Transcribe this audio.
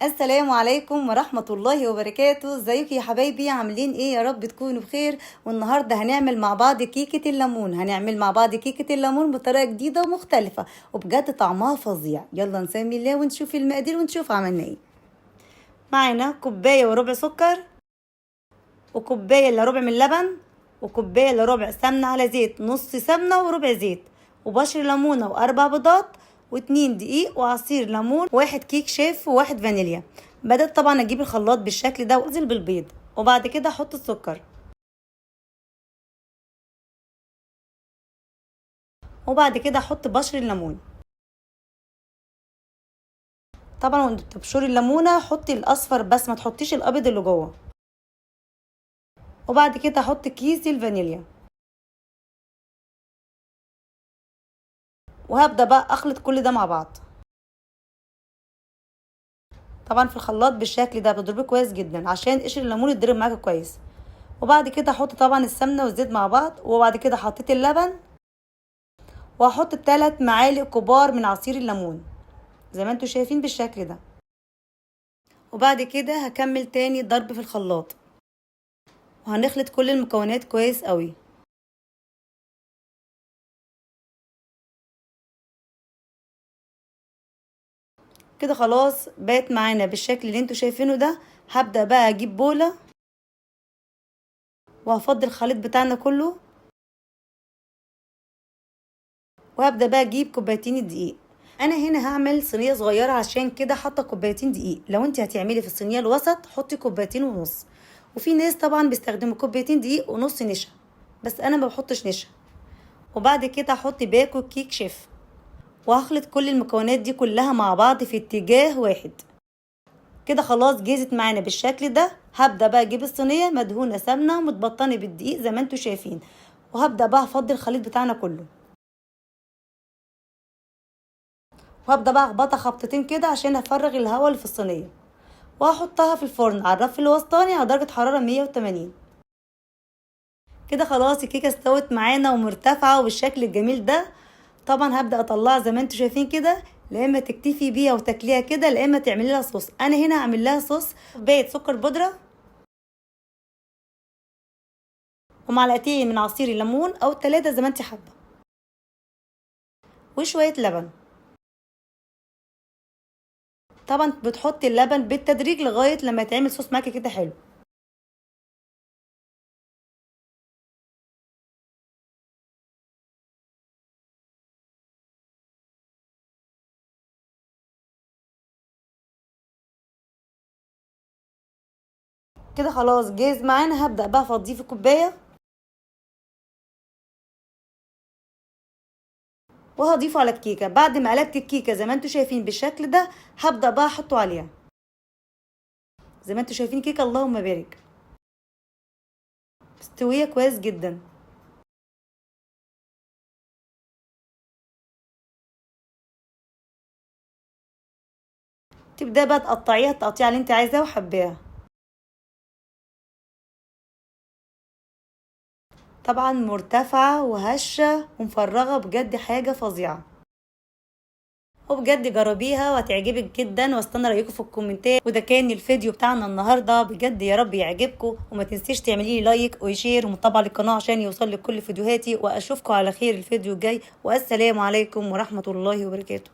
السلام عليكم ورحمة الله وبركاته. ازيكم يا حبايبي؟ عاملين ايه؟ يا رب تكونوا بخير. والنهاردة هنعمل مع بعض كيكة الليمون. هنعمل مع بعض كيكة الليمون بطريقة جديدة ومختلفة، وبجد طعمها فظيع. يلا نسمي الله ونشوف المقادير ونشوف عملنا ايه. معانا كوباية وربع سكر، وكوباية الا ربع من لبن، وكوباية الا ربع سمنة على زيت، نص سمنة وربع زيت، وبشر ليمونة واربع بيضات، واتنين دقيق، وعصير ليمون، واحد كيك شيف، وواحد فانيليا. بدأت طبعا اجيب الخلاط بالشكل ده وانزل بالبيض، وبعد كده احط السكر، وبعد كده احط بشر الليمون. طبعا وانت بتبشري الليمونه حطي الاصفر بس، ما تحطيش الابيض اللي جوه. وبعد كده احط كيس الفانيليا، وهبدأ بقى اخلط كل ده مع بعض. طبعا في الخلاط بالشكل ده بتضربيه كويس جدا عشان قشر الليمون يتضرب معاك كويس. وبعد كده احط طبعا السمنه والزيت مع بعض، وبعد كده حطيت اللبن، وهحط 3 معالق كبار من عصير الليمون زي ما انتوا شايفين بالشكل ده. وبعد كده هكمل تاني ضرب في الخلاط، وهنخلط كل المكونات كويس قوي. كده خلاص بقت معانا بالشكل اللي انتوا شايفينه ده. هبدأ بقى اجيب بولة، وهفضي الخليط بتاعنا كله، وهبدأ بقى اجيب كوبايتين الدقيق. انا هنا هعمل صينيه صغيره عشان كده حاطه كوبايتين دقيق. لو انت هتعملي في الصينيه الوسط حطي كوبايتين ونص. وفي ناس طبعا بيستخدموا كوبايتين دقيق ونص نشا، بس انا ما بحطش نشا. وبعد كده هحط باكو كيك شيف، وهخلط كل المكونات دي كلها مع بعض في اتجاه واحد. كده خلاص جهزت معانا بالشكل ده. هبدأ بقى اجيب الصينيه مدهونه سمنه متبطنه بالدقيق زي ما انتوا شايفين، وهبدأ بقى افضي الخليط بتاعنا كله، وهبدأ بقى اخبطها خبطتين كده عشان افرغ الهواء اللي في الصينيه، وهحطها في الفرن على الرف الوسطاني على درجة حرارة 180. كده خلاص الكيكة استوت معانا ومرتفعة وبالشكل الجميل ده. طبعا هبدأ اطلعها زي ما انتوا شايفين كده، لا اما تكتفي بيها وتاكليها كده، لا اما تعملي لها صوص. انا هنا هعمل لها صوص: كوباية سكر بودرة، ومعلقتين من عصير الليمون او 3 زي ما انت حابة، وشوية لبن. طبعا بتحطي اللبن بالتدريج لغاية لما يتعمل صوص معاكي كده حلو. كده خلاص جاهز معانا. هبدأ بقى افضيه في كوباية، وهضيفه على الكيكه. بعد ما قلبت الكيكه زي ما انتوا شايفين بالشكل ده، هبدا بقى احطه عليها زي ما انتوا شايفين. كيكه اللهم بارك مستويه كويس جدا. تبدا بقى تقطعيها التقطيعه اللي انت عايزاها وحباها. طبعا مرتفعه وهشه ومفرغه، بجد حاجه فظيعه. وبجد جربيها وهتعجبك جدا، واستنى رايكم في الكومنتات. وده كان الفيديو بتاعنا النهارده، بجد يا رب يعجبكم. وما تنسيش تعملي لي لايك وشير ومتابعه للقناه عشان يوصل لك كل فيديوهاتي. واشوفكم على خير الفيديو الجاي، والسلام عليكم ورحمه الله وبركاته.